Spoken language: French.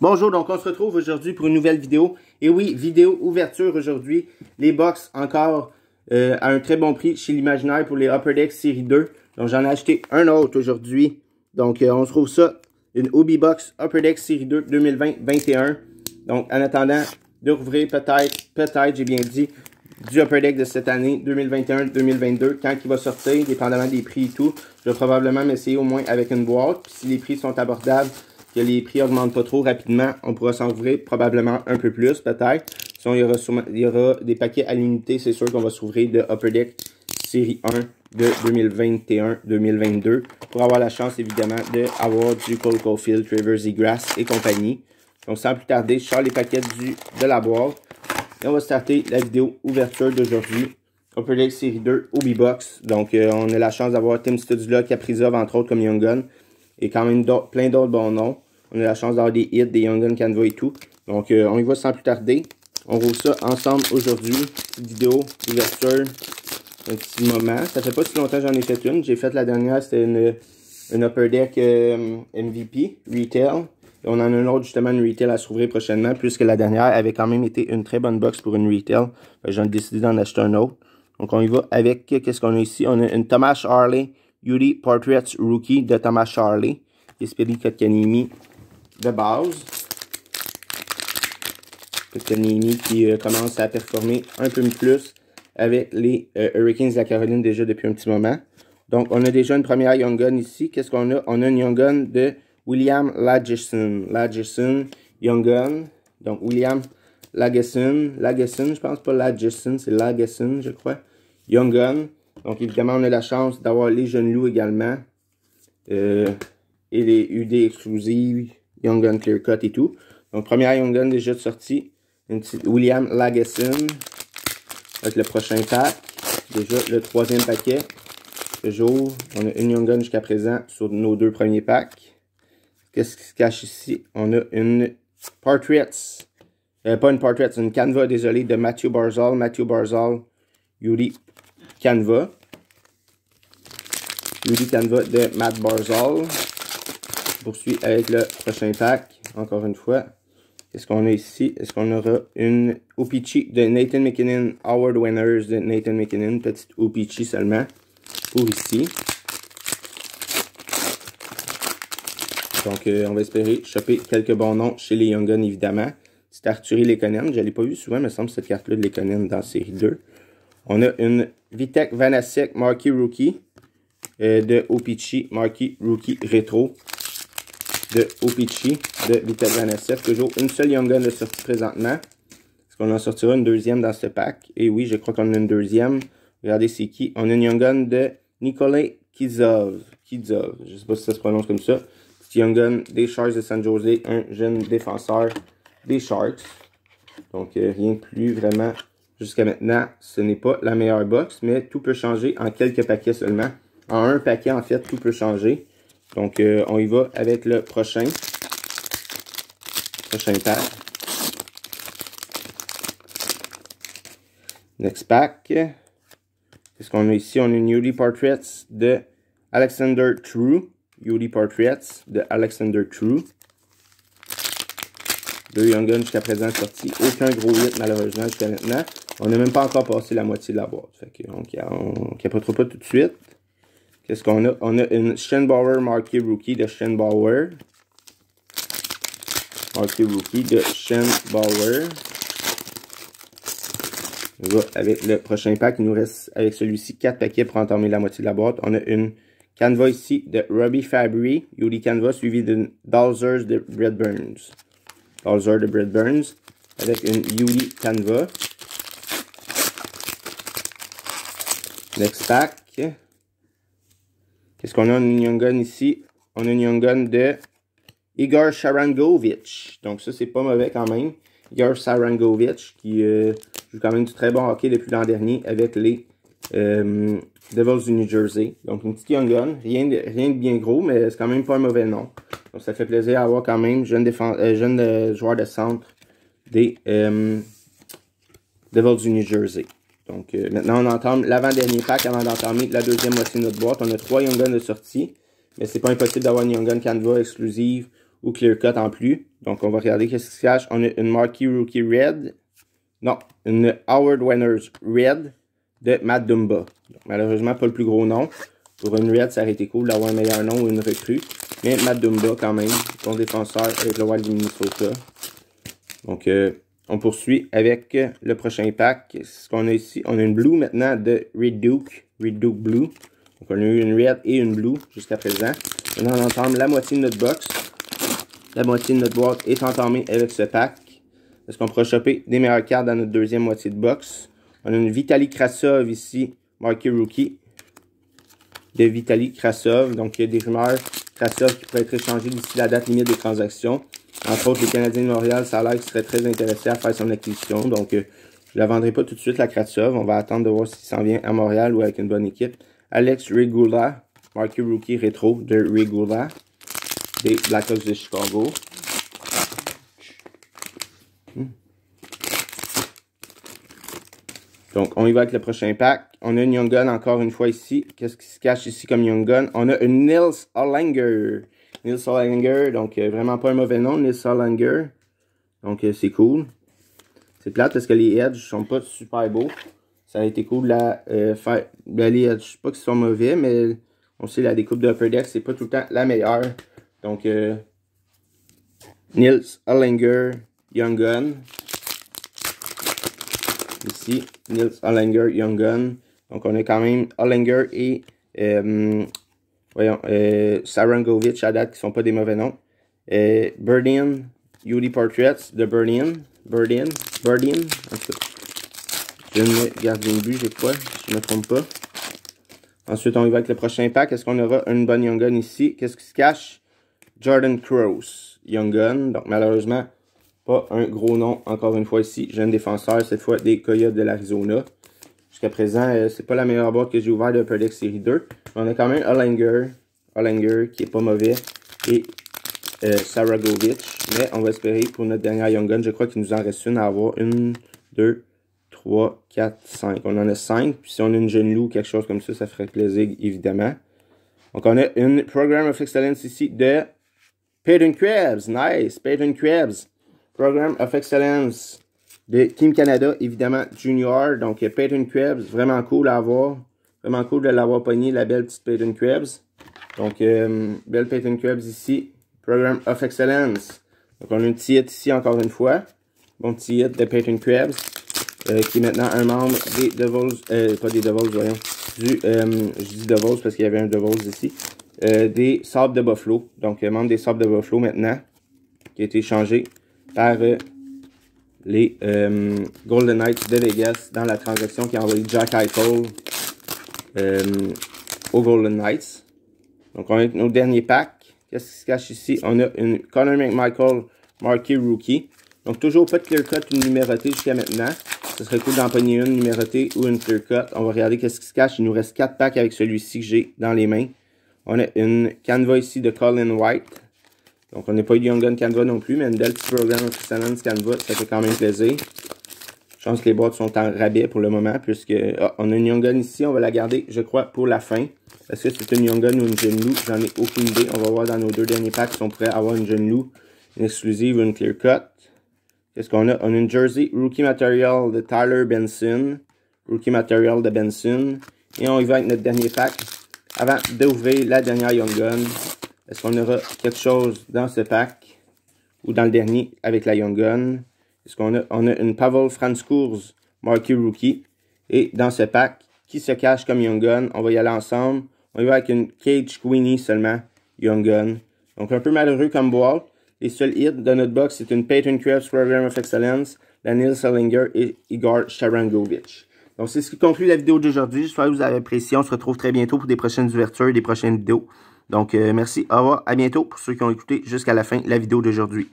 Bonjour, donc on se retrouve aujourd'hui pour une nouvelle vidéo. Et oui, vidéo ouverture aujourd'hui. Les box encore à un très bon prix chez l'Imaginaire pour les Upper Deck série 2. Donc j'en ai acheté un autre aujourd'hui. Donc on se trouve ça, une Hobby Box Upper Deck série 2 2020-21. Donc en attendant de rouvrir peut-être, j'ai bien dit, du Upper Deck de cette année 2021-2022, quand il va sortir, dépendamment des prix et tout. Je vais probablement m'essayer au moins avec une boîte. Puis si les prix sont abordables, que les prix n'augmentent pas trop rapidement, on pourra s'en ouvrir probablement un peu plus, peut-être. Sinon, il y aura des paquets à l'unité, c'est sûr qu'on va s'ouvrir de Upper Deck série 1 de 2021-2022 pour avoir la chance, évidemment, d'avoir du Cole Caulfield, Travers Egrass et compagnie. Donc, sans plus tarder, je sors les paquets de la boîte et on va starter la vidéo ouverture d'aujourd'hui. Upper Deck série 2, Hobby Box. Donc, on a la chance d'avoir Tim Studzla, Kaprizov, entre autres, comme Young Gun. Et quand même plein d'autres bons noms. On a la chance d'avoir des hits, des Young Gun Canva et tout. Donc, on y va sans plus tarder. On roule ça ensemble aujourd'hui. Petite vidéo d'ouverture. Un petit moment. Ça fait pas si longtemps que j'en ai fait une. J'ai fait la dernière, c'était une Upper Deck MVP, Retail. Et on en a une autre, justement, une Retail à s'ouvrir prochainement. Puisque la dernière avait quand même été une très bonne box pour une Retail. J'ai décidé d'en acheter un autre. Donc, on y va avec, qu'est-ce qu'on a ici? On a une Thomas Harley Beauty Portraits Rookie de Thomas Harley. Esprit Kotkaniemi de base. Kotkaniemi qui commence à performer un peu plus avec les Hurricanes de la Caroline déjà depuis un petit moment. Donc, on a déjà une première Young Gun ici. Qu'est-ce qu'on a? On a une Young Gun de William Lagesson. Lagesson, Young Gun. Donc, William Lagesson. Lagesson, je pense pas Lagesson, c'est Lagesson, je crois. Young Gun. Donc, évidemment, on a la chance d'avoir les jeunes loups également. Et les UD exclusives, Young Gun Clear Cut et tout. Donc, première Young Gun déjà sortie. Une petite William Lagesson. Avec le prochain pack. Déjà, le troisième paquet. Toujours, on a une Young Gun jusqu'à présent sur nos deux premiers packs. Qu'est-ce qui se cache ici? On a une Portraits. Pas une Portraits, une Canva, désolé, de Matthew Barzal. Matthew Barzal, Yuri Canva. Yuri Canva de Matt Barzal. Poursuit avec le prochain pack. Encore une fois. Qu'est-ce qu'on a ici? Est-ce qu'on aura une Opeachy de Nathan MacKinnon, Award Winners de Nathan MacKinnon. Petite Opeachy seulement. Pour ici. Donc, on va espérer choper quelques bons noms chez les Young Guns, évidemment. C'est Arthurie Lekonen. Je ne l'ai pas vu souvent, mais il me semble cette carte-là de Lekonen dans la série 2. On a une Vitek Vanacek Marquee Rookie de Opeachy, Marquee Rookie Retro de Opeachy de Vitek Vanacek. Toujours une seule Young Gun de sortie présentement. Est-ce qu'on en sortira une deuxième dans ce pack? Et oui, je crois qu'on a une deuxième. Regardez c'est qui. On a une Young Gun de Nikolai Kizov. Je ne sais pas si ça se prononce comme ça. Petit Young Gun des Sharks de San Jose. Un jeune défenseur des Sharks. Donc rien de plus vraiment. Jusqu'à maintenant, ce n'est pas la meilleure box, mais tout peut changer en quelques paquets seulement. En un paquet, en fait, tout peut changer. Donc, on y va avec le prochain pack. Next pack. Qu'est-ce qu'on a ici? On a une Yuri Portraits de Alexander True. Yuri Portraits de Alexander True. Deux Young Guns jusqu'à présent sortis. Aucun gros hit malheureusement jusqu'à maintenant. On n'a même pas encore passé la moitié de la boîte. Fait que on capotera pas tout de suite. Qu'est-ce qu'on a? On a une Schenbauer Marquee Rookie de Schenbauer. Marquee Rookie de Schenbauer. On va avec le prochain pack. Il nous reste avec celui-ci 4 paquets pour entamer la moitié de la boîte. On a une Canva ici de Robbie Fabry. Yuri Canva suivi d'une Dalzers de Brett Burns. Dalzer de Brett Burns. Avec une Yuri Canva. Next pack. Qu'est-ce qu'on a? Une Young Gun ici. On a une Young Gun de Igor Sharangovich. Donc ça, c'est pas mauvais quand même. Igor Sharangovich qui joue quand même du très bon hockey depuis l'an dernier avec les Devils du New Jersey. Donc une petite Young Gun. Rien de bien gros, mais c'est quand même pas un mauvais nom. Donc ça fait plaisir à avoir quand même jeune joueur de centre des Devils du New Jersey. Donc maintenant on entame l'avant-dernier pack avant d'entamer la deuxième moitié de notre boîte. On a 3 Young Guns de sortie. Mais c'est pas impossible d'avoir une Young Gun Canva exclusive ou clear cut en plus. Donc, on va regarder qu'est-ce qui se cache. On a une Marquee Rookie Red. Non, une Howard Winners Red de Matt Dumba. Donc, malheureusement, pas le plus gros nom. Pour une Red, ça aurait été cool d'avoir un meilleur nom ou une recrue. Mais Matt Dumba, quand même, bon défenseur avec le Wild du Minnesota. Donc, on poursuit avec le prochain pack. Ce qu'on a ici, on a une Blue maintenant de Red Duke Blue. Donc, on a eu une Red et une Blue jusqu'à présent. Maintenant, on entame la moitié de notre box. La moitié de notre boîte est entamée avec ce pack. Est-ce qu'on pourra choper des meilleures cartes dans notre deuxième moitié de box? On a une Vitaly Krasov ici, Marquee Rookie de Vitaly Krasov. Donc, il y a des rumeurs Krasov qui pourraient être échangés d'ici la date limite des transactions. Entre autres, les Canadiens de Montréal, ça a l'air qu'ils seraient très intéressés à faire son acquisition. Donc, je ne la vendrai pas tout de suite, la Krasov. On va attendre de voir s'il s'en vient à Montréal ou avec une bonne équipe. Alex Regula, Marquee Rookie rétro de Regula des Blackhawks de Chicago. Donc, on y va avec le prochain pack. On a une Young Gun encore une fois ici. Qu'est-ce qui se cache ici comme Young Gun? On a une Nils Holander. Nils Holander, donc vraiment pas un mauvais nom, Nils Holander. Donc, c'est cool. C'est plate parce que les edges sont pas super beaux. Ça a été cool de faire les edges. Je sais pas qu'ils sont mauvais, mais on sait la découpe de Upper Deck, c'est pas tout le temps la meilleure. Donc, Nils Holander, Young Gun. Ici, Nils Holander, Young Gun. Donc, on a quand même Holander et Sarangovic à date qui sont pas des mauvais noms. Berdin, UD Portraits de Berdin. En tout cas, j'ai une gardien de but, j'ai quoi, si je ne me trompe pas. Ensuite, on y va avec le prochain pack. Est-ce qu'on aura une bonne Young Gun ici? Qu'est-ce qui se cache? Jordan Cross, Young Gun. Donc, malheureusement, pas un gros nom, encore une fois ici. Jeune défenseur, cette fois des Coyotes de l'Arizona. Jusqu'à présent, c'est pas la meilleure boîte que j'ai ouverte de Upper Deck série 2. Mais on a quand même Holander qui est pas mauvais. Et Saragovic. Mais on va espérer pour notre dernière Young Gun. Je crois qu'il nous en reste une à avoir. 1, 2, 3, 4, 5. On en a 5. Puis si on a une jeune loup ou quelque chose comme ça ferait plaisir, évidemment. Donc on a une Program of Excellence ici de Peyton Krebs. Nice, Peyton Krebs. Program of Excellence de Team Canada, évidemment, Junior. Donc, Peyton Krebs, vraiment cool à avoir. Vraiment cool de l'avoir pogné, la belle petite Peyton Krebs. Donc, belle Peyton Krebs ici. Program of Excellence. Donc, on a un petit hit ici, encore une fois. Bon petit hit de Peyton Krebs, qui est maintenant un membre des Devils, pas des Devils, voyons. Je dis Devils parce qu'il y avait un Devils ici. Des Sabres de Buffalo. Donc, membre des Sabres de Buffalo maintenant, qui a été échangé par les Golden Knights de Vegas dans la transaction qui a envoyé Jack Eichel aux Golden Knights. Donc, on a nos derniers packs. Qu'est-ce qui se cache ici? On a une Connor McMichael Marquee Rookie. Donc, toujours pas de clear cut ou numérotée jusqu'à maintenant. Ce serait cool d'en pogner une numérotée ou une clear cut. On va regarder qu'est-ce qui se cache. Il nous reste 4 packs avec celui-ci que j'ai dans les mains. On a une Canva ici de Colin White. Donc, on n'a pas eu de Young Gun Canva non plus, mais une belle petite Program of Excellence Canva, ça fait quand même plaisir. Je pense que les boîtes sont en rabais pour le moment, puisque on a une Young Gun ici, on va la garder, je crois, pour la fin. Est-ce que c'est une Young Gun ou une jeune loup? J'en ai aucune idée. On va voir dans nos deux derniers packs si on pourrait avoir une jeune loup, une exclusive ou une clear cut. Qu'est-ce qu'on a? On a une Jersey Rookie Material de Tyler Benson. Rookie Material de Benson. Et on y va avec notre dernier pack. Avant d'ouvrir la dernière Young Gun, est-ce qu'on aura quelque chose dans ce pack ou dans le dernier avec la Young Gun? Est-ce qu'on a, on a une Pavel Francouz Marquee Rookie. Et dans ce pack, qui se cache comme Young Gun, on va y aller ensemble. On y va avec une Cage Queenie seulement, Young Gun. Donc un peu malheureux comme boîte. Les seuls hits de notre box, c'est une Peyton Krebs Program of Excellence, la Nils Holander et Igor Sharangovich. Donc c'est ce qui conclut la vidéo d'aujourd'hui. J'espère que vous avez apprécié. On se retrouve très bientôt pour des prochaines ouvertures et des prochaines vidéos. Donc merci, au revoir, à bientôt pour ceux qui ont écouté jusqu'à la fin de la vidéo d'aujourd'hui.